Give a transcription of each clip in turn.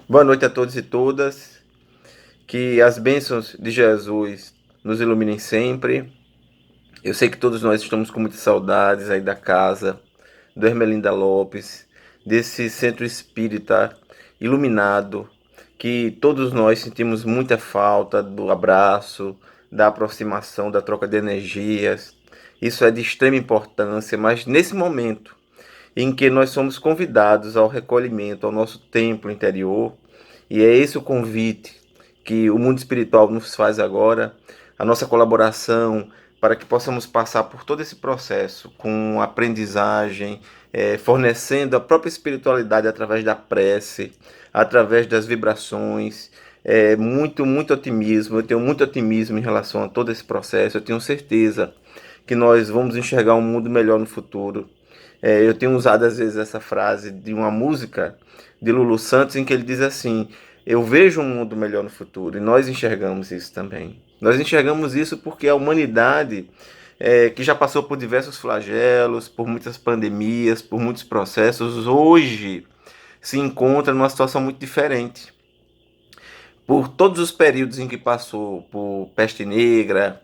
Boa noite a todos e todas. Que as bênçãos de Jesus nos iluminem sempre. Eu sei que todos nós estamos com muitas saudades aí da casa, do Ermelinda Lopes, desse centro espírita iluminado, que todos nós sentimos muita falta do abraço, da aproximação, da troca de energias. Isso é de extrema importância, mas nesse momento em que nós somos convidados ao recolhimento, ao nosso templo interior, e é esse o convite que o mundo espiritual nos faz agora, a nossa colaboração para que possamos passar por todo esse processo com aprendizagem, fornecendo a própria espiritualidade através da prece, através das vibrações. Muito otimismo. Eu tenho muito otimismo em relação a todo esse processo. Eu tenho certeza que nós vamos enxergar um mundo melhor no futuro. Eu tenho usado às vezes essa frase de uma música de Lulu Santos em que ele diz assim: eu vejo um mundo melhor no futuro, e nós enxergamos isso também. Nós enxergamos isso porque a humanidade, que já passou por diversos flagelos, por muitas pandemias, por muitos processos, hoje se encontra numa situação muito diferente. Por todos os períodos em que passou, por peste negra,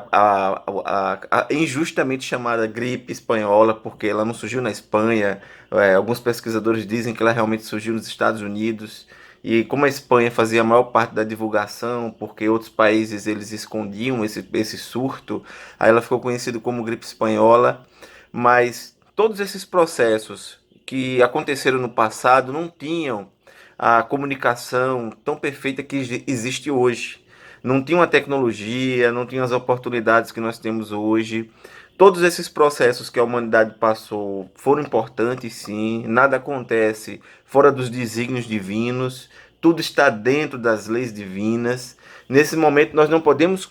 a injustamente chamada gripe espanhola, porque ela não surgiu na Espanha. Alguns pesquisadores dizem que ela realmente surgiu nos Estados Unidos. E como a Espanha fazia a maior parte da divulgação, porque outros países eles escondiam esse surto, aí ela ficou conhecida como gripe espanhola. Mas todos esses processos que aconteceram no passado não tinham a comunicação tão perfeita que existe hoje. Não tinha uma tecnologia, não tinha as oportunidades que nós temos hoje. Todos esses processos que a humanidade passou foram importantes, sim. Nada acontece fora dos desígnios divinos. Tudo está dentro das leis divinas. Nesse momento nós não podemos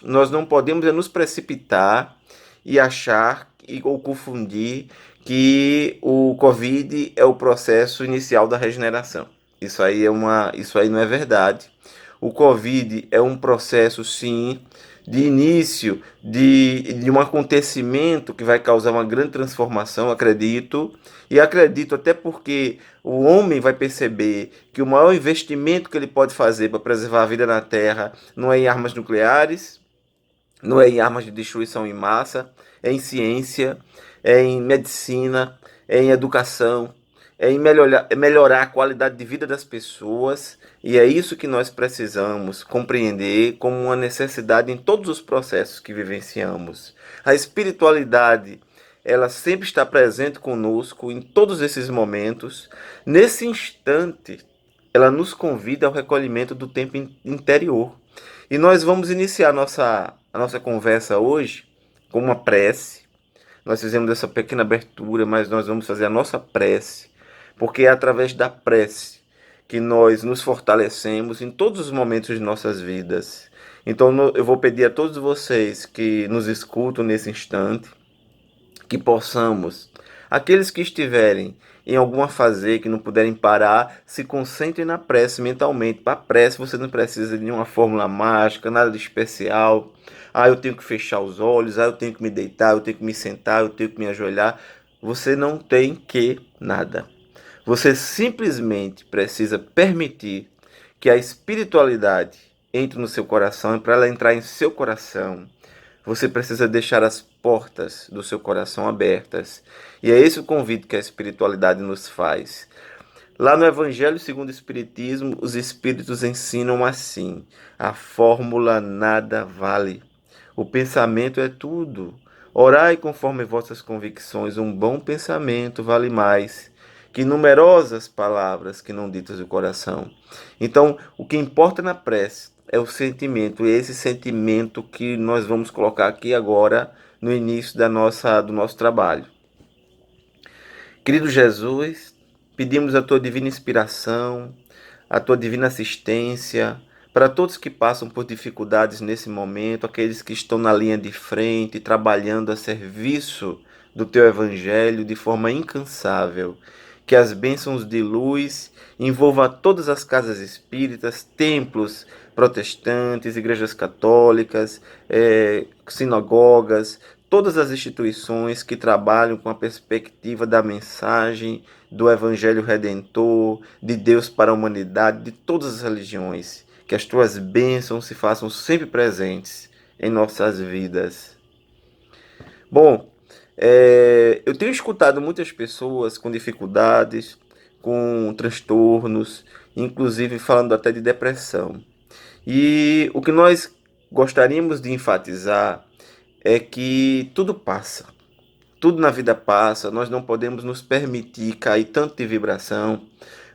nos precipitar e achar ou confundir que o Covid é o processo inicial da regeneração. Isso aí não é verdade. O Covid é um processo, sim, de início de um acontecimento que vai causar uma grande transformação, acredito. E acredito até porque o homem vai perceber que o maior investimento que ele pode fazer para preservar a vida na Terra não é em armas nucleares, não é em armas de destruição em massa, é em ciência, é em medicina, é em educação, é melhorar a qualidade de vida das pessoas. E é isso que nós precisamos compreender como uma necessidade em todos os processos que vivenciamos. A espiritualidade, ela sempre está presente conosco em todos esses momentos. Nesse instante, ela nos convida ao recolhimento do tempo interior. E nós vamos iniciar a nossa conversa hoje com uma prece. Nós fizemos essa pequena abertura, mas nós vamos fazer a nossa prece, porque é através da prece que nós nos fortalecemos em todos os momentos de nossas vidas. Então eu vou pedir a todos vocês que nos escutam nesse instante que possamos, aqueles que estiverem em alguma fazer que não puderem parar, se concentrem na prece mentalmente. Para a prece você não precisa de nenhuma fórmula mágica, nada de especial. Ah, eu tenho que fechar os olhos, eu tenho que me deitar, eu tenho que me sentar, eu tenho que me ajoelhar. Você não tem que nada. Você simplesmente precisa permitir que a espiritualidade entre no seu coração, e para ela entrar em seu coração, você precisa deixar as portas do seu coração abertas. E é esse o convite que a espiritualidade nos faz. Lá no Evangelho segundo o Espiritismo, os Espíritos ensinam assim: a fórmula nada vale. O pensamento é tudo. Orai conforme vossas convicções, um bom pensamento vale mais que numerosas palavras que não ditas do coração. Então, o que importa na prece é o sentimento, e esse sentimento que nós vamos colocar aqui agora no início do nosso trabalho. Querido Jesus, pedimos a tua divina inspiração, a tua divina assistência para todos que passam por dificuldades nesse momento, aqueles que estão na linha de frente, trabalhando a serviço do teu evangelho de forma incansável. Que as bênçãos de luz envolvam todas as casas espíritas, templos protestantes, igrejas católicas, sinagogas, todas as instituições que trabalham com a perspectiva da mensagem do Evangelho Redentor, de Deus para a humanidade, de todas as religiões. Que as tuas bênçãos se façam sempre presentes em nossas vidas. Bom, eu tenho escutado muitas pessoas com dificuldades, com transtornos, inclusive falando até de depressão. E o que nós gostaríamos de enfatizar é que tudo passa. Tudo na vida passa, nós não podemos nos permitir cair tanto de vibração.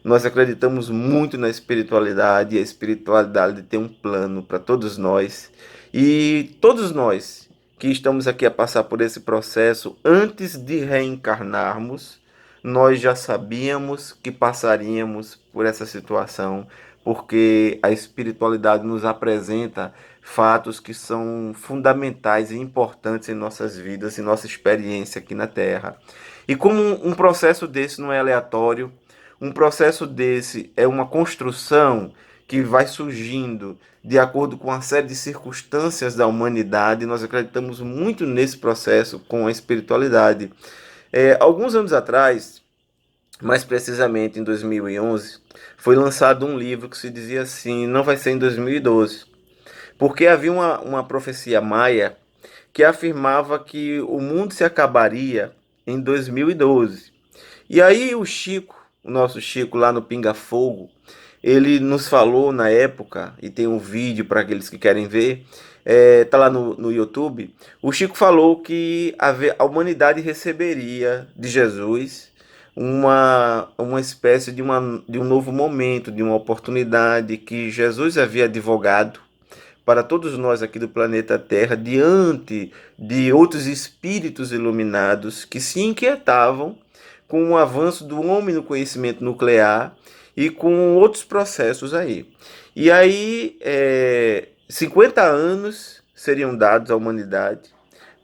Nós acreditamos muito na espiritualidade e a espiritualidade tem um plano para todos nós. E todos nós que estamos aqui a passar por esse processo, antes de reencarnarmos, nós já sabíamos que passaríamos por essa situação, porque a espiritualidade nos apresenta fatos que são fundamentais e importantes em nossas vidas e nossa experiência aqui na Terra. E como um processo desse não é aleatório, um processo desse é uma construção que vai surgindo de acordo com uma série de circunstâncias da humanidade. Nós acreditamos muito nesse processo com a espiritualidade. Alguns anos atrás, mais precisamente em 2011, foi lançado um livro que se dizia assim, não vai ser em 2012, porque havia uma profecia maia que afirmava que o mundo se acabaria em 2012. E aí o Chico, o nosso Chico lá no Pinga Fogo, ele nos falou na época, e tem um vídeo para aqueles que querem ver, tá lá no YouTube. O Chico falou que a humanidade receberia de Jesus uma espécie de um novo momento, de uma oportunidade que Jesus havia advogado para todos nós aqui do planeta Terra, diante de outros espíritos iluminados que se inquietavam com o avanço do homem no conhecimento nuclear e com outros processos aí. E aí, 50 anos seriam dados à humanidade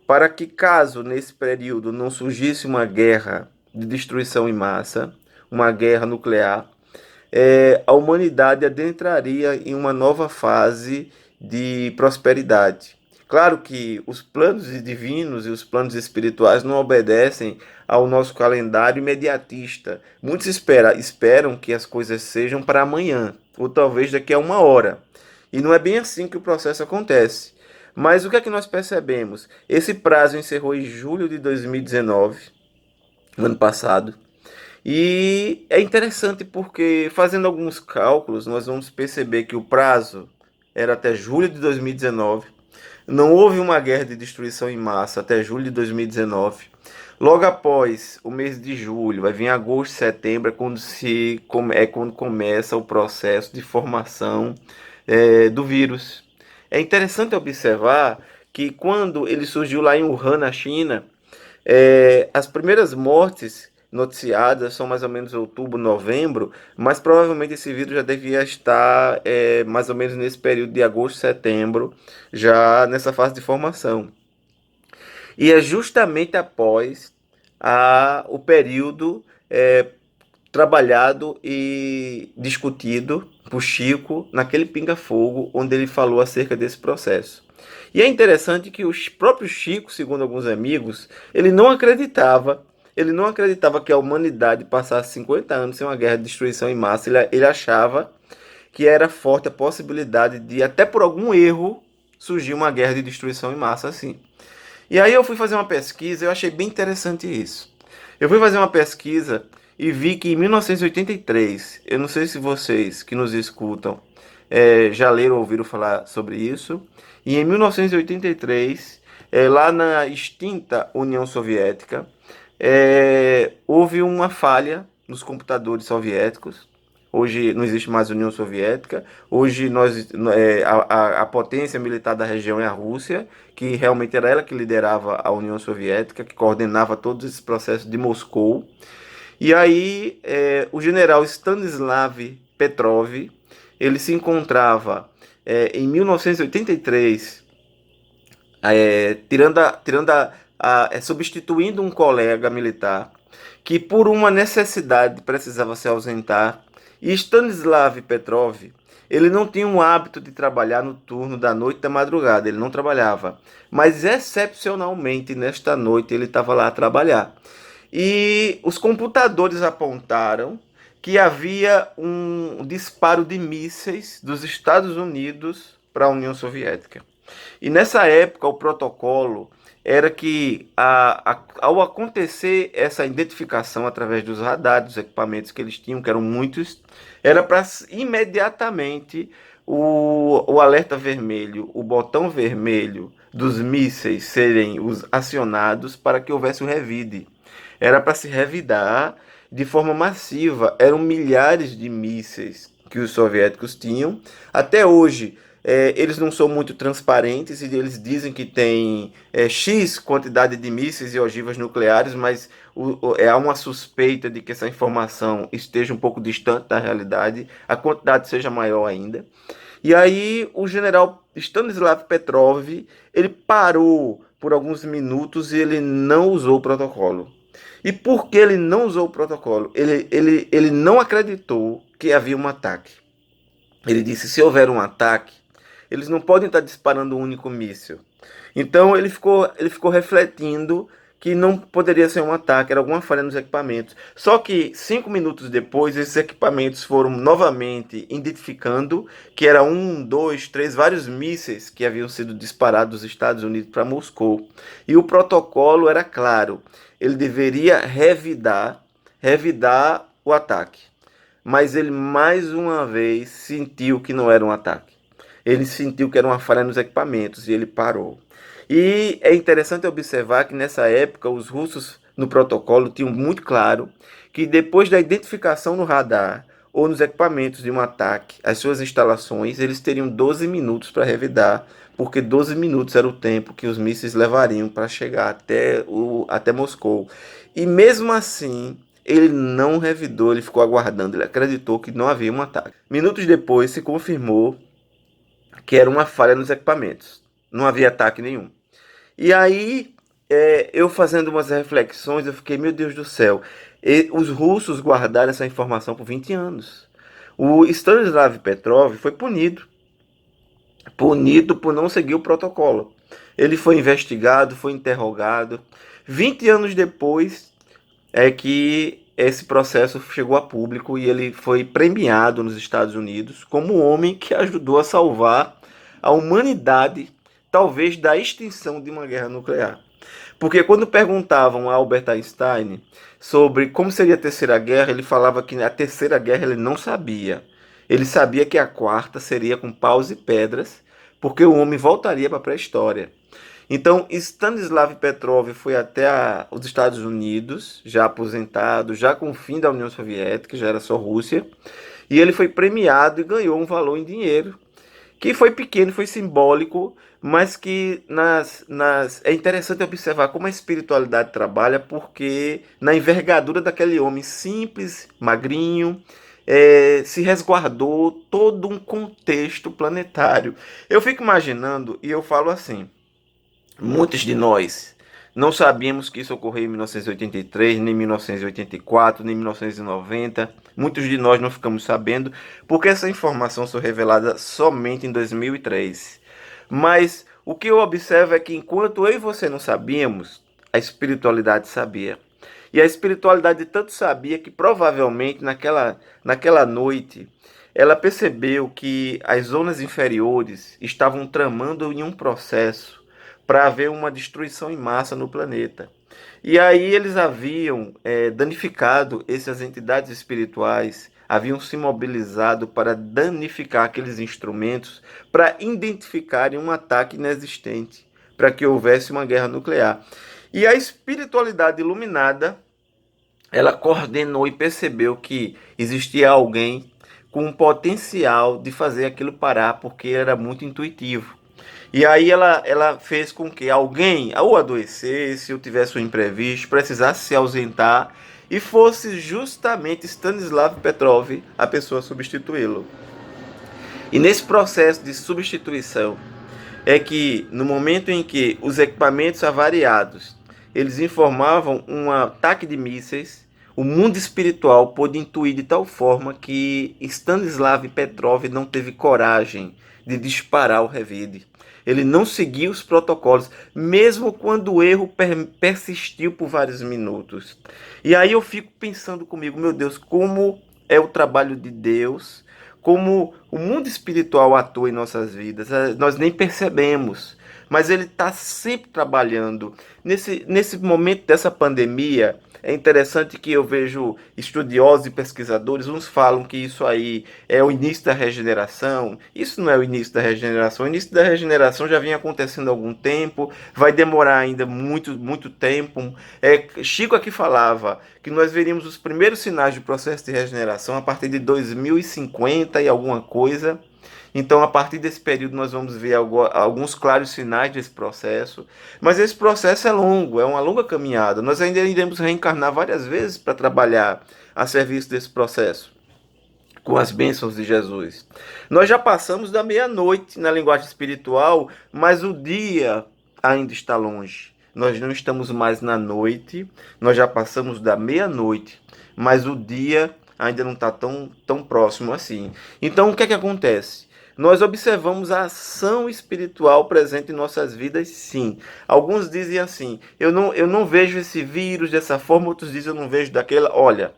para que, caso nesse período não surgisse uma guerra de destruição em massa, uma guerra nuclear, a humanidade adentraria em uma nova fase de prosperidade. Claro que os planos divinos e os planos espirituais não obedecem ao nosso calendário imediatista. Muitos esperam que as coisas sejam para amanhã, ou talvez daqui a uma hora. E não é bem assim que o processo acontece. Mas o que é que nós percebemos? Esse prazo encerrou em julho de 2019, ano passado. E é interessante porque, fazendo alguns cálculos, nós vamos perceber que o prazo era até julho de 2019. Não houve uma guerra de destruição em massa até julho de 2019. Logo após o mês de julho, vai vir agosto, setembro, quando começa o processo de formação do vírus. É interessante observar que quando ele surgiu lá em Wuhan, na China, as primeiras mortes noticiadas são mais ou menos outubro, novembro, mas provavelmente esse vírus já devia estar mais ou menos nesse período de agosto, setembro, já nessa fase de formação. E é justamente após o período trabalhado e discutido por Chico naquele pinga-fogo, onde ele falou acerca desse processo. E é interessante que o próprio Chico, segundo alguns amigos, ele não acreditava que a humanidade passasse 50 anos sem uma guerra de destruição em massa. Ele achava que era forte a possibilidade de, até por algum erro, surgir uma guerra de destruição em massa assim. E aí eu fui fazer uma pesquisa e eu achei bem interessante isso. Eu fui fazer uma pesquisa e vi que em 1983, eu não sei se vocês que nos escutam já leram ou ouviram falar sobre isso, e em 1983, lá na extinta União Soviética, houve uma falha nos computadores soviéticos. Hoje não existe mais União Soviética. Hoje a potência militar da região é a Rússia, que realmente era ela que liderava a União Soviética, que coordenava todos esses processos de Moscou. E aí o general Stanislav Petrov, ele se encontrava em 1983, substituindo um colega militar que por uma necessidade precisava se ausentar. E Stanislav Petrov, Ele não tinha o hábito de trabalhar no turno da noite e da madrugada, ele não trabalhava. Mas excepcionalmente nesta noite ele estava lá a trabalhar. E os computadores apontaram que havia um disparo de mísseis dos Estados Unidos para a União Soviética. E nessa época, o protocolo era que, ao acontecer essa identificação através dos radares, dos equipamentos que eles tinham, que eram muitos, era para imediatamente o alerta vermelho, o botão vermelho dos mísseis serem acionados para que houvesse o revide. Era para se revidar de forma massiva. Eram milhares de mísseis que os soviéticos tinham. Até hoje, eles não são muito transparentes e eles dizem que tem X quantidade de mísseis e ogivas nucleares, mas há uma suspeita de que essa informação esteja um pouco distante da realidade, a quantidade seja maior ainda. E aí o general Stanislav Petrov, ele parou por alguns minutos e ele não usou o protocolo. E por que ele não usou o protocolo? Ele não acreditou que havia um ataque. Ele disse, se houver um ataque, eles não podem estar disparando um único míssil. Então ele ficou refletindo que não poderia ser um ataque, era alguma falha nos equipamentos. Só que 5 minutos depois, esses equipamentos foram novamente identificando que era um, dois, três, vários mísseis que haviam sido disparados dos Estados Unidos para Moscou. E o protocolo era claro, ele deveria revidar o ataque. Mas ele mais uma vez sentiu que não era um ataque. Ele sentiu que era uma falha nos equipamentos e ele parou. E é interessante observar que nessa época os russos no protocolo tinham muito claro que depois da identificação no radar ou nos equipamentos de um ataque, as suas instalações, eles teriam 12 minutos para revidar, porque 12 minutos era o tempo que os mísseis levariam para chegar até Moscou. E mesmo assim, ele não revidou, ele ficou aguardando, ele acreditou que não havia um ataque. Minutos depois se confirmou que era uma falha nos equipamentos. Não havia ataque nenhum. E aí, eu fazendo umas reflexões, eu fiquei, meu Deus do céu, os russos guardaram essa informação por 20 anos. O Stanislav Petrov foi punido por não seguir o protocolo. Ele foi investigado, foi interrogado. 20 anos depois é que esse processo chegou a público e ele foi premiado nos Estados Unidos como o homem que ajudou a salvar a humanidade, talvez da extinção de uma guerra nuclear. Porque quando perguntavam a Albert Einstein sobre como seria a Terceira Guerra, ele falava que a Terceira Guerra ele não sabia. Ele sabia que a quarta seria com paus e pedras, porque o homem voltaria para a pré-história. Então, Stanislav Petrov foi até os Estados Unidos, já aposentado, já com o fim da União Soviética, já era só Rússia, e ele foi premiado e ganhou um valor em dinheiro, que foi pequeno, foi simbólico, mas que é interessante observar como a espiritualidade trabalha, porque na envergadura daquele homem simples, magrinho, se resguardou todo um contexto planetário. Eu fico imaginando, e eu falo assim, muitos de nós não sabíamos que isso ocorreu em 1983, nem 1984, nem 1990. Muitos de nós não ficamos sabendo, porque essa informação foi revelada somente em 2003. Mas o que eu observo é que enquanto eu e você não sabíamos, a espiritualidade sabia. E a espiritualidade tanto sabia que provavelmente naquela noite ela percebeu que as zonas inferiores estavam tramando em um processo para haver uma destruição em massa no planeta. E aí eles haviam danificado essas entidades espirituais, haviam se mobilizado para danificar aqueles instrumentos, para identificarem um ataque inexistente, para que houvesse uma guerra nuclear. E a espiritualidade iluminada, ela coordenou e percebeu que existia alguém com um potencial de fazer aquilo parar, porque era muito intuitivo. E aí ela fez com que alguém ou adoecesse, ou tivesse um imprevisto, precisasse se ausentar, e fosse justamente Stanislav Petrov a pessoa a substituí-lo. E nesse processo de substituição é que no momento em que os equipamentos avariados eles informavam um ataque de mísseis, o mundo espiritual pôde intuir de tal forma que Stanislav Petrov não teve coragem de disparar o revide. Ele não seguiu os protocolos, mesmo quando o erro persistiu por vários minutos. E aí eu fico pensando comigo, meu Deus, como é o trabalho de Deus, como o mundo espiritual atua em nossas vidas. Nós nem percebemos, mas ele está sempre trabalhando. Nesse momento dessa pandemia, é interessante que eu vejo estudiosos e pesquisadores, uns falam que isso aí é o início da regeneração. Isso não é o início da regeneração. O início da regeneração já vinha acontecendo há algum tempo, vai demorar ainda muito, muito tempo. Chico aqui falava que nós veríamos os primeiros sinais do processo de regeneração a partir de 2050 e alguma coisa. Então, a partir desse período, nós vamos ver alguns claros sinais desse processo. Mas esse processo é longo, é uma longa caminhada. Nós ainda iremos reencarnar várias vezes para trabalhar a serviço desse processo, com as bênçãos de Jesus. Nós já passamos da meia-noite na linguagem espiritual, mas o dia ainda está longe. Nós não estamos mais na noite, nós já passamos da meia-noite, mas o dia ainda não está tão próximo assim. Então, o que é que acontece? Nós observamos a ação espiritual presente em nossas vidas, sim. Alguns dizem assim: eu não vejo esse vírus dessa forma, outros dizem: eu não vejo daquela. Olha,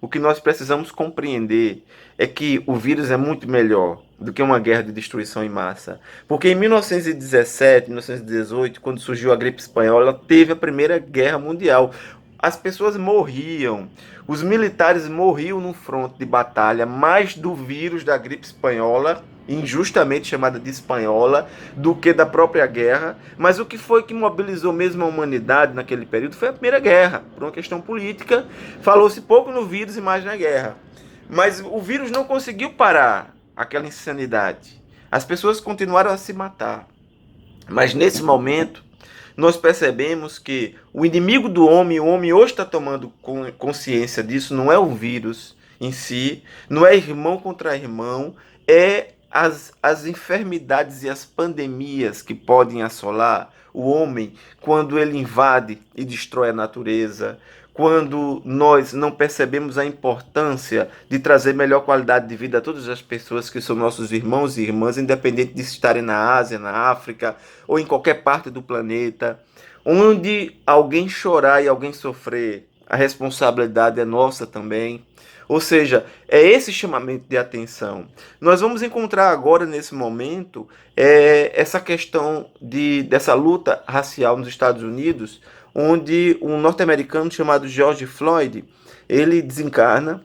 o que nós precisamos compreender é que o vírus é muito melhor do que uma guerra de destruição em massa. Porque em 1917, 1918, quando surgiu a gripe espanhola, teve a Primeira Guerra Mundial. As pessoas morriam, os militares morriam no fronte de batalha mais do vírus da gripe espanhola, injustamente chamada de espanhola, do que da própria guerra. Mas o que foi que mobilizou mesmo a humanidade naquele período foi a Primeira Guerra, por uma questão política. Falou-se pouco no vírus e mais na guerra. Mas o vírus não conseguiu parar aquela insanidade. As pessoas continuaram a se matar. Mas nesse momento, nós percebemos que o inimigo do homem, o homem hoje está tomando consciência disso, não é o vírus em si, não é irmão contra irmão, é as enfermidades e as pandemias que podem assolar o homem quando ele invade e destrói a natureza, quando nós não percebemos a importância de trazer melhor qualidade de vida a todas as pessoas que são nossos irmãos e irmãs, independente de estarem na Ásia, na África ou em qualquer parte do planeta. Onde alguém chorar e alguém sofrer, a responsabilidade é nossa também. Ou seja, é esse chamamento de atenção. Nós vamos encontrar agora, nesse momento, essa questão dessa luta racial nos Estados Unidos, onde um norte-americano chamado George Floyd, ele desencarna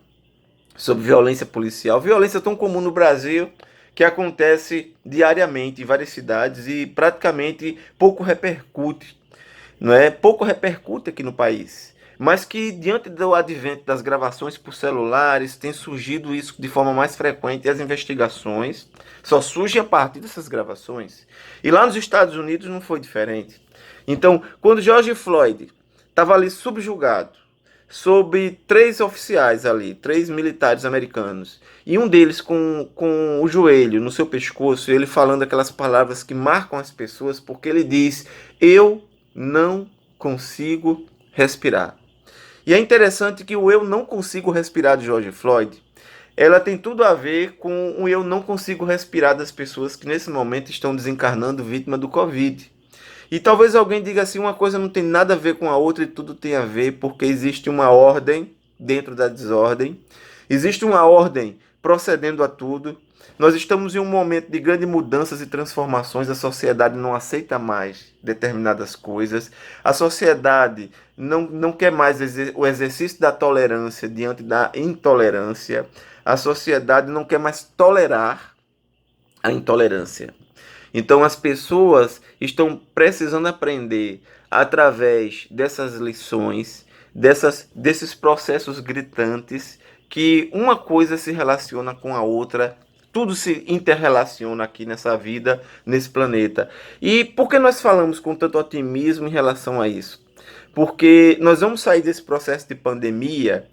sobre violência policial. Violência tão comum no Brasil, que acontece diariamente em várias cidades e praticamente pouco repercute, não é? Pouco repercute aqui no país, mas que diante do advento das gravações por celulares tem surgido isso de forma mais frequente e as investigações só surgem a partir dessas gravações. E lá nos Estados Unidos não foi diferente. Então, quando George Floyd estava ali subjugado, sob três oficiais ali, três militares americanos, e um deles com o joelho no seu pescoço, ele falando aquelas palavras que marcam as pessoas, porque ele diz: eu não consigo respirar. E é interessante que o eu não consigo respirar de George Floyd, ela tem tudo a ver com o eu não consigo respirar das pessoas que nesse momento estão desencarnando vítima do Covid. E talvez alguém diga assim: uma coisa não tem nada a ver com a outra e tudo tem a ver, porque existe uma ordem dentro da desordem, existe uma ordem procedendo a tudo. Nós estamos em um momento de grandes mudanças e transformações, a sociedade não aceita mais determinadas coisas, a sociedade não quer mais o exercício da tolerância diante da intolerância, a sociedade não quer mais tolerar a intolerância. Então as pessoas estão precisando aprender através dessas lições, desses processos gritantes, que uma coisa se relaciona com a outra, tudo se interrelaciona aqui nessa vida, nesse planeta. E por que nós falamos com tanto otimismo em relação a isso? Porque nós vamos sair desse processo de pandemia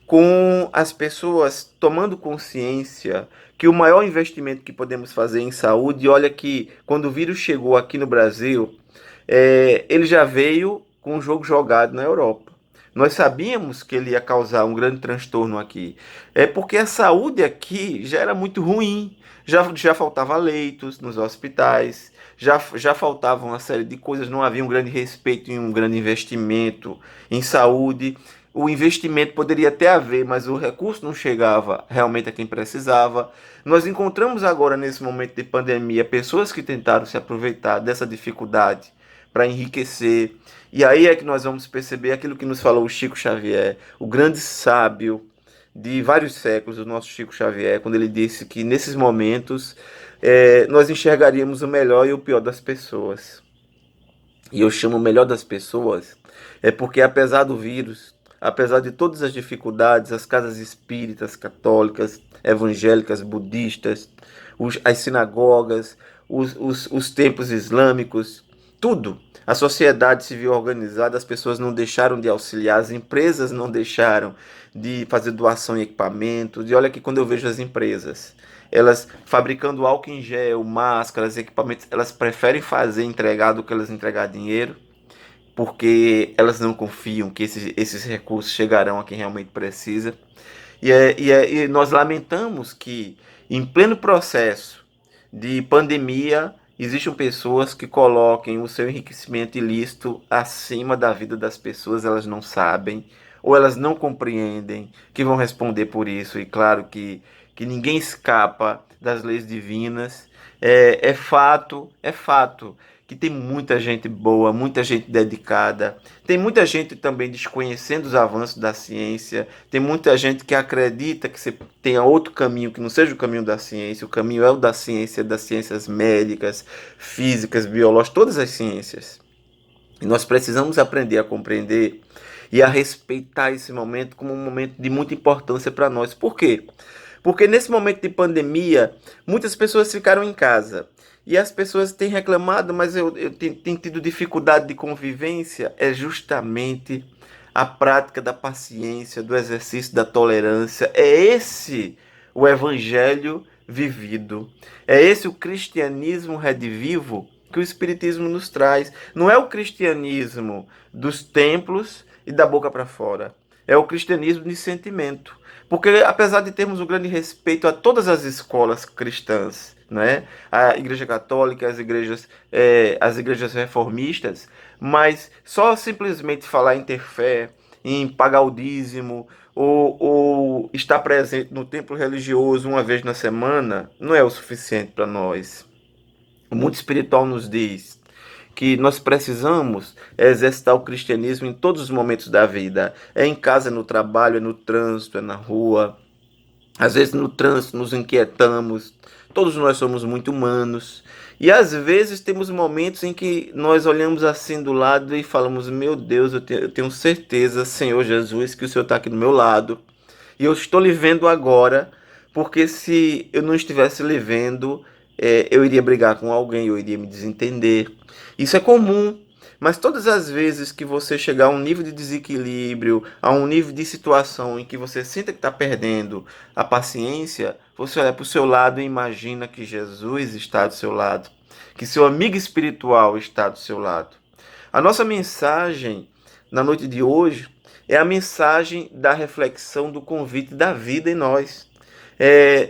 com as pessoas tomando consciência que o maior investimento que podemos fazer em saúde, olha que quando o vírus chegou aqui no Brasil, ele já veio com o jogo jogado na Europa. Nós sabíamos que ele ia causar um grande transtorno aqui. É porque a saúde aqui já era muito ruim. Já faltava leitos nos hospitais, já faltava uma série de coisas, não havia um grande respeito e um grande investimento em saúde. O investimento poderia até haver, mas o recurso não chegava realmente a quem precisava. Nós encontramos agora, nesse momento de pandemia, pessoas que tentaram se aproveitar dessa dificuldade para enriquecer. E aí é que nós vamos perceber aquilo que nos falou o Chico Xavier, o grande sábio de vários séculos, o nosso Chico Xavier, quando ele disse que nesses momentos nós enxergaríamos o melhor e o pior das pessoas. E eu chamo o melhor das pessoas porque apesar do vírus, apesar de todas as dificuldades, as casas espíritas, católicas, evangélicas, budistas, as sinagogas, os templos islâmicos, tudo. A sociedade civil organizada, as pessoas não deixaram de auxiliar, as empresas não deixaram de fazer doação em equipamentos. E olha que quando eu vejo as empresas, elas fabricando álcool em gel, máscaras, equipamentos, elas preferem fazer entregar do que elas entregar dinheiro, porque elas não confiam que esses recursos chegarão a quem realmente precisa. E nós lamentamos que, em pleno processo de pandemia, existem pessoas que coloquem o seu enriquecimento ilícito acima da vida das pessoas, elas não sabem, ou elas não compreendem que vão responder por isso. E claro que ninguém escapa das leis divinas. É fato que tem muita gente boa, muita gente dedicada, tem muita gente também desconhecendo os avanços da ciência, tem muita gente que acredita que você tenha outro caminho que não seja o caminho da ciência. O caminho é o da ciência, das ciências médicas, físicas, biológicas, todas as ciências. E nós precisamos aprender a compreender e a respeitar esse momento como um momento de muita importância para nós. Por quê? Porque nesse momento de pandemia, muitas pessoas ficaram em casa. E as pessoas têm reclamado, mas eu tenho tido dificuldade de convivência. É justamente a prática da paciência, do exercício da tolerância. É esse o evangelho vivido. É esse o cristianismo redivivo que o Espiritismo nos traz. Não é o cristianismo dos templos e da boca para fora. É o cristianismo de sentimento. Porque apesar de termos um grande respeito a todas as escolas cristãs, né? A Igreja Católica, as igrejas reformistas, mas só simplesmente falar em ter fé, em pagar o dízimo, ou estar presente no templo religioso uma vez na semana, não é o suficiente para nós. O mundo espiritual nos diz que nós precisamos exercitar o cristianismo em todos os momentos da vida. É em casa, é no trabalho, é no trânsito, é na rua. Às vezes no trânsito nos inquietamos. Todos nós somos muito humanos. E às vezes temos momentos em que nós olhamos assim do lado e falamos: Meu Deus, eu tenho certeza, Senhor Jesus, que o Senhor está aqui do meu lado. E eu estou lhe vendo agora, porque se eu não estivesse lhe vendo, eu iria brigar com alguém, eu iria me desentender. Isso é comum, mas todas as vezes que você chegar a um nível de desequilíbrio, a um nível de situação em que você sinta que está perdendo a paciência, você olha para o seu lado e imagina que Jesus está do seu lado, que seu amigo espiritual está do seu lado. A nossa mensagem na noite de hoje é a mensagem da reflexão do convite da vida em nós.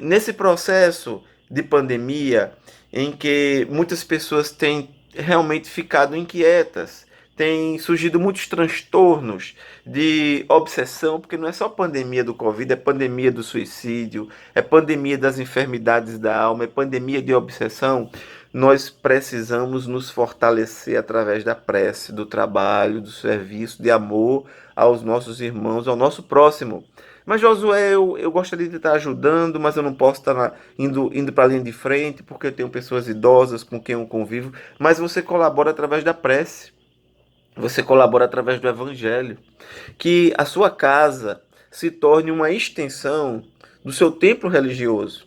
Nesse processo de pandemia, em que muitas pessoas têm realmente ficado inquietas, tem surgido muitos transtornos de obsessão, porque não é só pandemia do Covid, é pandemia do suicídio, é pandemia das enfermidades da alma, é pandemia de obsessão. Nós precisamos nos fortalecer através da prece, do trabalho, do serviço, de amor aos nossos irmãos, ao nosso próximo. Mas, Josué, eu gostaria de estar ajudando, mas eu não posso estar indo para a linha de frente, porque eu tenho pessoas idosas com quem eu convivo. Mas você colabora através da prece, você colabora através do evangelho. Que a sua casa se torne uma extensão do seu templo religioso.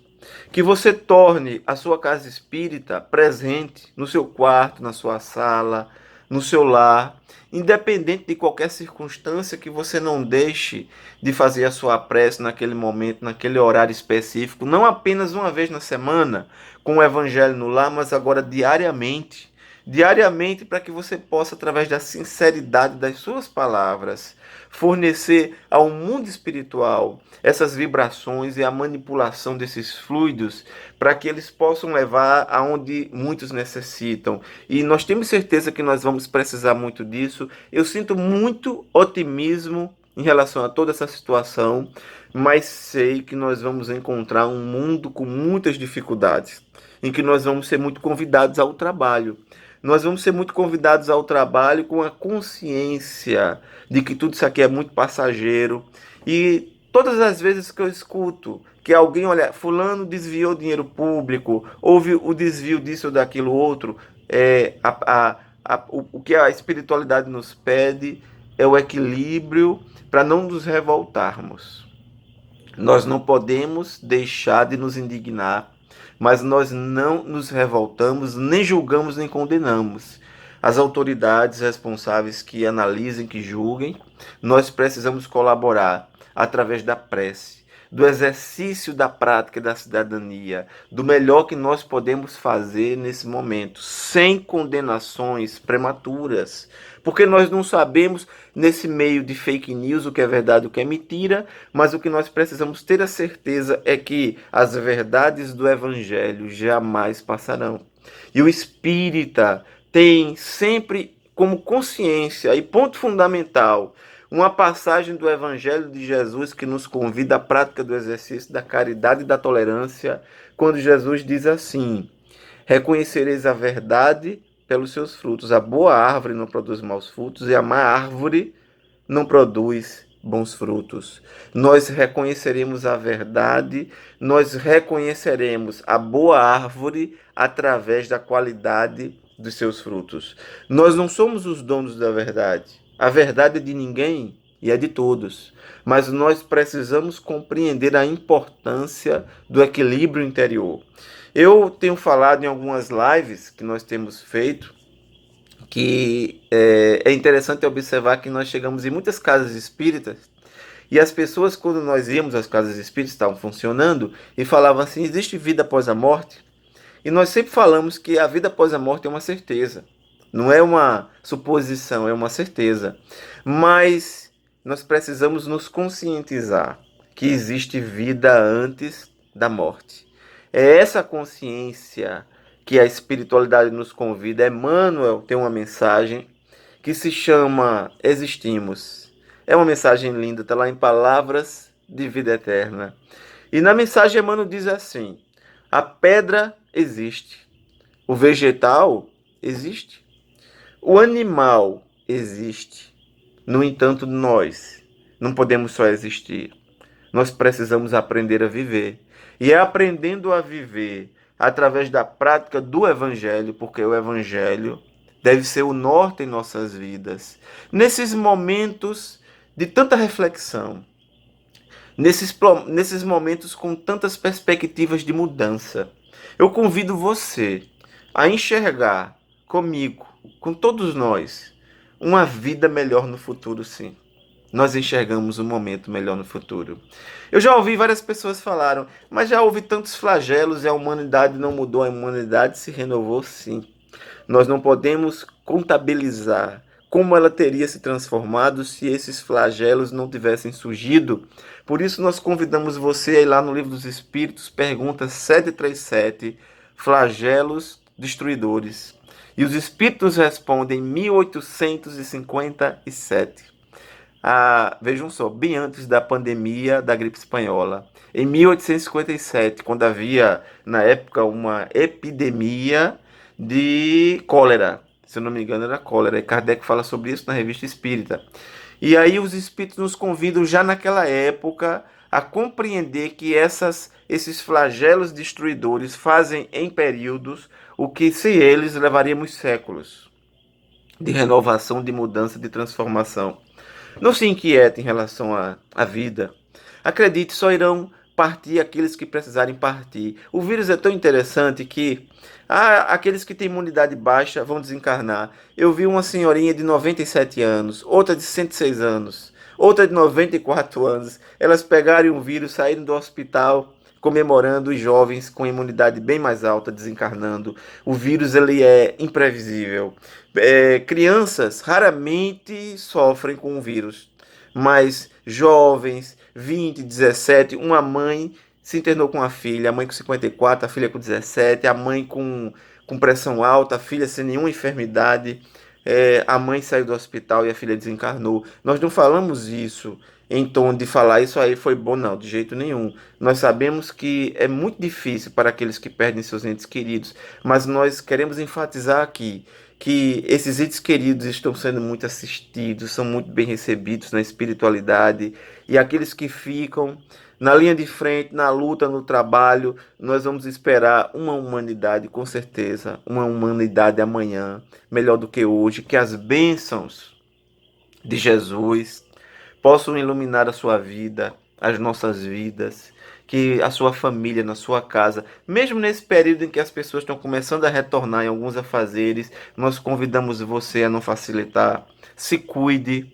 Que você torne a sua casa espírita presente no seu quarto, na sua sala, no seu lar, independente de qualquer circunstância, que você não deixe de fazer a sua prece naquele momento, naquele horário específico, não apenas uma vez na semana, com o evangelho no lar, mas agora diariamente. diariamente, para que você possa, através da sinceridade das suas palavras, fornecer ao mundo espiritual essas vibrações e a manipulação desses fluidos para que eles possam levar aonde muitos necessitam. E nós temos certeza que nós vamos precisar muito disso. Eu sinto muito otimismo em relação a toda essa situação, mas sei que nós vamos encontrar um mundo com muitas dificuldades, em que nós vamos ser muito convidados ao trabalho. Nós vamos ser muito convidados ao trabalho com a consciência de que tudo isso aqui é muito passageiro. E todas as vezes que eu escuto que alguém, olha, fulano desviou dinheiro público, houve o desvio disso ou daquilo outro, o que a espiritualidade nos pede é o equilíbrio para não nos revoltarmos. Nós não podemos deixar de nos indignar, mas nós não nos revoltamos, nem julgamos, nem condenamos. As autoridades responsáveis que analisem, que julguem, nós precisamos colaborar através da prece, do exercício da prática da cidadania, do melhor que nós podemos fazer nesse momento, sem condenações prematuras, porque nós não sabemos nesse meio de fake news o que é verdade e o que é mentira, mas o que nós precisamos ter a certeza é que as verdades do evangelho jamais passarão. E o espírita tem sempre como consciência e ponto fundamental uma passagem do Evangelho de Jesus que nos convida à prática do exercício da caridade e da tolerância, quando Jesus diz assim: reconhecereis a verdade pelos seus frutos. A boa árvore não produz maus frutos e a má árvore não produz bons frutos. Nós reconheceremos a verdade, nós reconheceremos a boa árvore através da qualidade dos seus frutos. Nós não somos os donos da verdade. A verdade é de ninguém e é de todos. Mas nós precisamos compreender a importância do equilíbrio interior. Eu tenho falado em algumas lives que nós temos feito que é interessante observar que nós chegamos em muitas casas espíritas e as pessoas, quando nós íamos às casas espíritas, estavam funcionando e falavam assim: existe vida após a morte? E nós sempre falamos que a vida após a morte é uma certeza. Não é uma suposição, é uma certeza. Mas nós precisamos nos conscientizar que existe vida antes da morte. É essa consciência que a espiritualidade nos convida. Emmanuel tem uma mensagem que se chama Existimos. É uma mensagem linda, está lá em Palavras de Vida Eterna. E na mensagem Emmanuel diz assim: a pedra existe, o vegetal existe, o animal existe. No entanto, nós não podemos só existir. Nós precisamos aprender a viver. E é aprendendo a viver através da prática do Evangelho, porque o Evangelho deve ser o norte em nossas vidas. Nesses momentos de tanta reflexão, nesses momentos com tantas perspectivas de mudança, eu convido você a enxergar comigo, com todos nós, uma vida melhor no futuro, sim. Nós enxergamos um momento melhor no futuro. Eu já ouvi várias pessoas falaram, mas já houve tantos flagelos e a humanidade não mudou, a humanidade se renovou, sim. Nós não podemos contabilizar como ela teria se transformado se esses flagelos não tivessem surgido. Por isso nós convidamos você a ir lá no Livro dos Espíritos, pergunta 737, flagelos destruidores. E os Espíritos respondem 1857. Vejam só, bem antes da pandemia da gripe espanhola. Em 1857, quando havia, na época, uma epidemia de cólera. Se eu não me engano, era cólera. E Kardec fala sobre isso na Revista Espírita. E aí os espíritos nos convidam, já naquela época, a compreender que esses flagelos destruidores fazem em períodos o que, sem eles, levaríamos séculos de renovação, de mudança, de transformação. Não se inquiete em relação à vida. Acredite, só irão partir aqueles que precisarem partir. O vírus é tão interessante que aqueles que têm imunidade baixa vão desencarnar. Eu vi uma senhorinha de 97 anos, outra de 106 anos, outra de 94 anos. Elas pegaram um vírus, saíram do hospital, comemorando os jovens com imunidade bem mais alta desencarnando. O vírus ele é imprevisível. Crianças raramente sofrem com o vírus, mas jovens, 20, 17, uma mãe se internou com a filha, a mãe com 54, a filha com 17, a mãe com pressão alta, a filha sem nenhuma enfermidade, a mãe saiu do hospital e a filha desencarnou. Nós não falamos isso em tom de falar isso aí foi bom, não, de jeito nenhum. Nós sabemos que é muito difícil para aqueles que perdem seus entes queridos, mas nós queremos enfatizar aqui que esses entes queridos estão sendo muito assistidos, são muito bem recebidos na espiritualidade, e aqueles que ficam na linha de frente, na luta, no trabalho, nós vamos esperar uma humanidade, com certeza, uma humanidade amanhã, melhor do que hoje, que as bênçãos de Jesus possam iluminar a sua vida, as nossas vidas, que a sua família, na sua casa, mesmo nesse período em que as pessoas estão começando a retornar em alguns afazeres, nós convidamos você a não facilitar. Se cuide,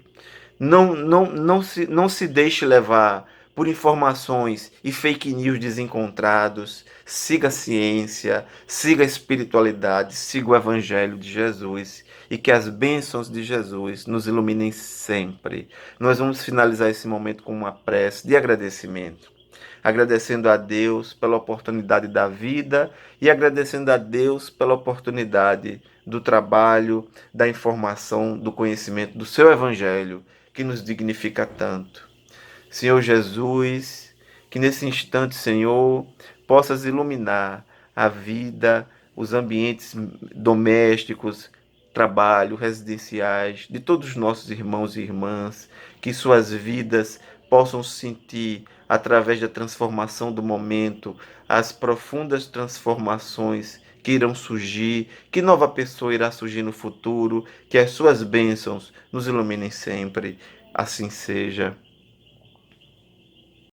não se deixe levar por informações e fake news desencontrados. Siga a ciência, siga a espiritualidade, siga o Evangelho de Jesus e que as bênçãos de Jesus nos iluminem sempre. Nós vamos finalizar esse momento com uma prece de agradecimento. Agradecendo a Deus pela oportunidade da vida e agradecendo a Deus pela oportunidade do trabalho, da informação, do conhecimento do seu Evangelho, que nos dignifica tanto. Senhor Jesus, que nesse instante, Senhor, possas iluminar a vida, os ambientes domésticos, trabalho, residenciais, de todos os nossos irmãos e irmãs, que suas vidas possam sentir, através da transformação do momento, as profundas transformações que irão surgir, que nova pessoa irá surgir no futuro, que as suas bênçãos nos iluminem sempre. Assim seja.